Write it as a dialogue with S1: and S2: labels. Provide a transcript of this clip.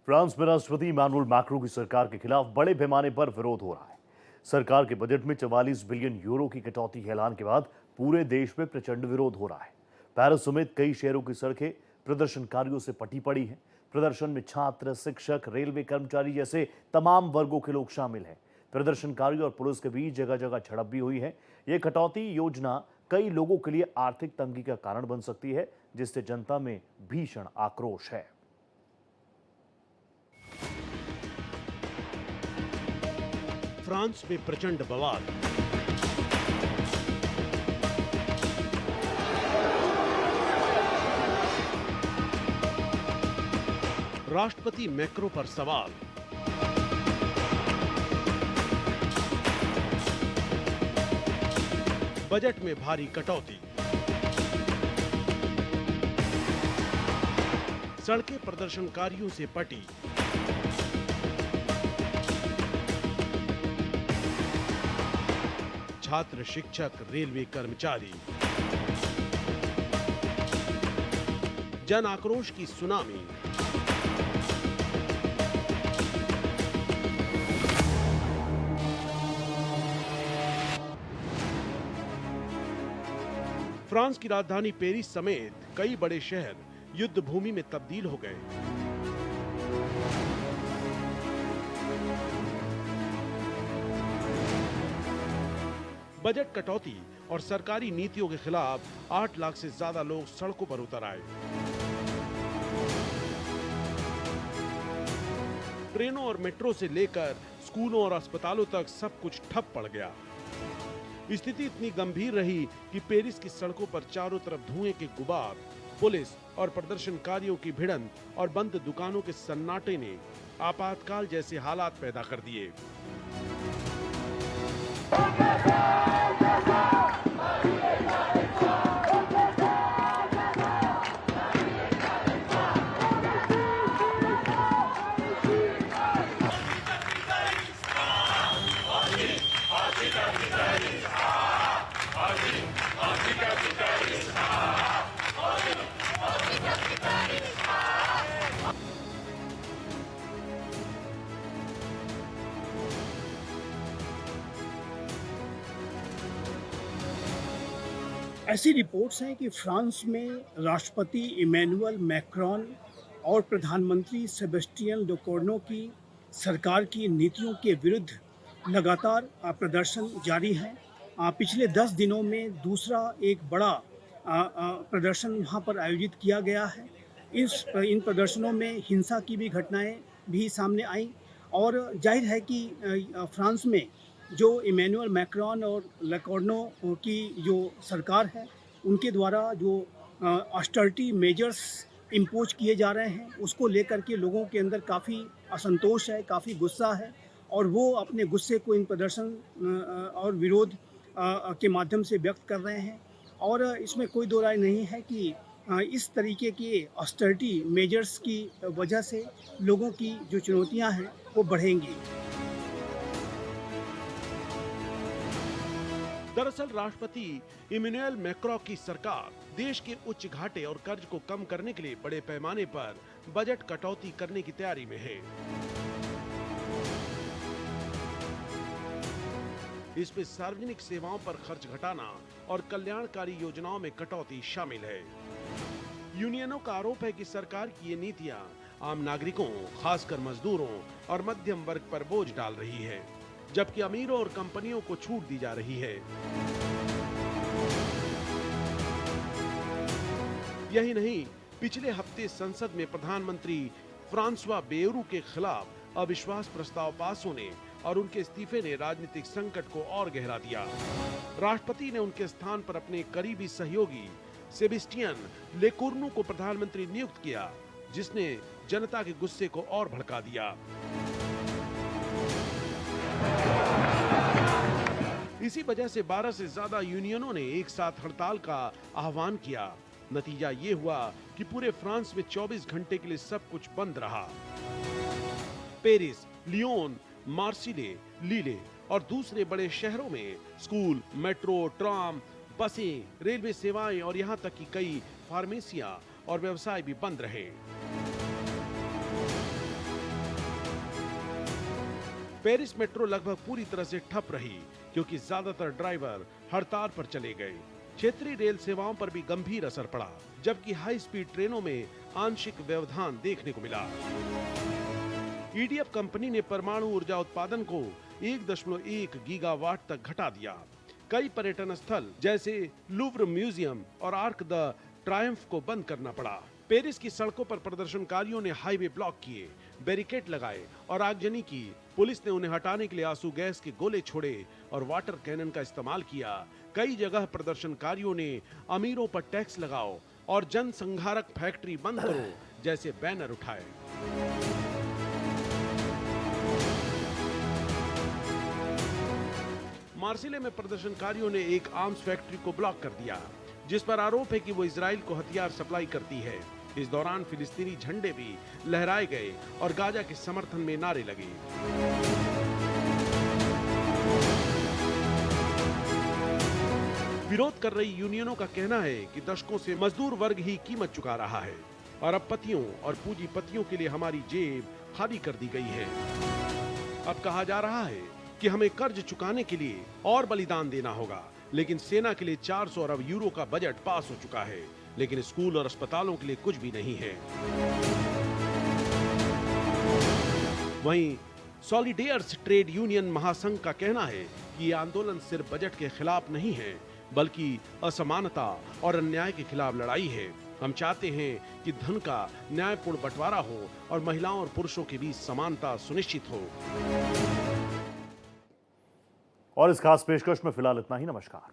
S1: France में राष्ट्रपति Emmanuel Macron की सरकार के खिलाफ बड़े पैमाने पर विरोध हो रहा है। सरकार के बजट में 44 बिलियन यूरो की कटौती के ऐलान के बाद पूरे देश में प्रचंड विरोध हो रहा है। पेरिस समेत कई शहरों की सड़कें प्रदर्शनकारियों से पटी पड़ी हैं। प्रदर्शन में छात्र, शिक्षक, रेलवे कर्मचारी जैसे तमाम वर्गों के लोग शामिल हैं। प्रदर्शनकारियों और पुलिस के बीच जगह जगह झड़प भी हुई है। ये कटौती योजना कई लोगों के लिए आर्थिक तंगी का कारण बन सकती है, जिससे जनता में भीषण आक्रोश है।
S2: फ्रांस में प्रचंड बवाल। राष्ट्रपति मैक्रों पर सवाल। बजट में भारी कटौती। सड़कें प्रदर्शनकारियों से पटी। छात्र, शिक्षक, रेलवे कर्मचारी। जन आक्रोश की सुनामी। फ्रांस की राजधानी पेरिस समेत कई बड़े शहर युद्ध भूमि में तब्दील हो गए। बजट कटौती और सरकारी नीतियों के खिलाफ 8 लाख से ज्यादा लोग सड़कों पर उतर आए। ट्रेनों और मेट्रो से लेकर स्कूलों और अस्पतालों तक सब कुछ ठप पड़ गया। स्थिति इतनी गंभीर रही कि पेरिस की सड़कों पर चारों तरफ धुएं के गुबार, पुलिस और प्रदर्शनकारियों की भिड़ंत और बंद दुकानों के सन्नाटे ने आपातकाल जैसे हालात पैदा कर दिए।
S3: ऐसी रिपोर्ट्स हैं कि फ्रांस में राष्ट्रपति इमैनुअल मैक्रॉन और प्रधानमंत्री सेबेस्टियन लेकोर्नो की सरकार की नीतियों के विरुद्ध लगातार प्रदर्शन जारी है। पिछले 10 दिनों में दूसरा एक बड़ा प्रदर्शन वहाँ पर आयोजित किया गया है। इन प्रदर्शनों में हिंसा की भी घटनाएं भी सामने आई और जाहिर है कि फ्रांस में जो इमैनुअल मैक्रॉन और लेकोर्नो की जो सरकार है, उनके द्वारा जो ऑस्टेरिटी मेजर्स इम्पोज किए जा रहे हैं, उसको लेकर के लोगों के अंदर काफ़ी असंतोष है, काफ़ी गुस्सा है और वो अपने गुस्से को इन प्रदर्शन और विरोध के माध्यम से व्यक्त कर रहे हैं। और इसमें कोई दो राय नहीं है कि इस तरीके के ऑस्टेरिटी मेजर्स की वजह से लोगों की जो चुनौतियां हैं वो बढ़ेंगी।
S2: दरअसल राष्ट्रपति इमैनुअल मैक्रों की सरकार देश के उच्च घाटे और कर्ज को कम करने के लिए बड़े पैमाने पर बजट कटौती करने की तैयारी में है। इसमें सार्वजनिक सेवाओं पर खर्च घटाना और कल्याणकारी योजनाओं में कटौती शामिल है। यूनियनों का आरोप है कि सरकार की ये नीतियां आम नागरिकों, खासकर मजदूरों और मध्यम वर्ग पर बोझ डाल रही है, जबकि अमीरों और कंपनियों को छूट दी जा रही है। यही नहीं, पिछले हफ्ते संसद में प्रधानमंत्री फ्रांसवा बेयरू के खिलाफ अविश्वास प्रस्ताव पास होने और उनके इस्तीफे ने राजनीतिक संकट को और गहरा दिया। राष्ट्रपति ने उनके स्थान पर अपने करीबी सहयोगी सेबेस्टियन लेकोर्नो को प्रधानमंत्री नियुक्त किया, जिसने जनता के गुस्से को और भड़का दिया। इसी वजह से 12 से ज्यादा यूनियनों ने एक साथ हड़ताल का आह्वान किया। नतीजा ये हुआ कि पूरे फ्रांस में 24 घंटे के लिए सब कुछ बंद रहा। पेरिस, लियोन, मार्सिले, लीले और दूसरे बड़े शहरों में स्कूल, मेट्रो, ट्राम, बसें, रेलवे सेवाएं और यहां तक कि कई फार्मेसियां और व्यवसाय भी बंद रहे। पेरिस मेट्रो लगभग पूरी तरह से ठप रही क्योंकि ज्यादातर ड्राइवर हड़ताल पर चले गए। क्षेत्रीय रेल सेवाओं पर भी गंभीर असर पड़ा, जबकि हाई स्पीड ट्रेनों में आंशिक व्यवधान देखने को मिला। ईडीएफ कंपनी ने परमाणु ऊर्जा उत्पादन को 1.1 गीगावाट तक घटा दिया। कई पर्यटन स्थल जैसे लूव्र म्यूजियम और आर्क द ट्रायम्फ को बंद करना पड़ा। पेरिस की सड़कों पर प्रदर्शनकारियों ने हाईवे ब्लॉक किए, बैरिकेड लगाए और आगजनी की। पुलिस ने उन्हें हटाने के लिए आंसू गैस के गोले छोड़े और वाटर कैनन का इस्तेमाल किया। कई जगह प्रदर्शनकारियों ने अमीरों पर टैक्स लगाओ और जनसंहारक फैक्ट्री बंद करो जैसे बैनर उठाए। मार्सिले में प्रदर्शनकारियों ने एक आर्म्स फैक्ट्री को ब्लॉक कर दिया, जिस पर आरोप है कि वो इजराइल को हथियार सप्लाई करती है। इस दौरान फिलिस्तीनी झंडे भी लहराए गए और गाजा के समर्थन में नारे लगे। विरोध कर रही यूनियनों का कहना है कि दशकों से मजदूर वर्ग ही कीमत चुका रहा है और अब पतियों और पूंजीपतियों के लिए हमारी जेब खाली कर दी गई है। अब कहा जा रहा है कि हमें कर्ज चुकाने के लिए और बलिदान देना होगा, लेकिन सेना के लिए 400 अरब यूरो का बजट पास हो चुका है, लेकिन स्कूल और अस्पतालों के लिए कुछ भी नहीं है। वहीं सॉलिडेयर्स ट्रेड यूनियन महासंघ का कहना है कि ये आंदोलन सिर्फ बजट के खिलाफ नहीं है, बल्कि असमानता और अन्याय के खिलाफ लड़ाई है। हम चाहते हैं कि धन का न्यायपूर्ण बंटवारा हो और महिलाओं और पुरुषों के बीच समानता सुनिश्चित हो।
S1: और इस खास पेशकश में फिलहाल इतना ही। नमस्कार।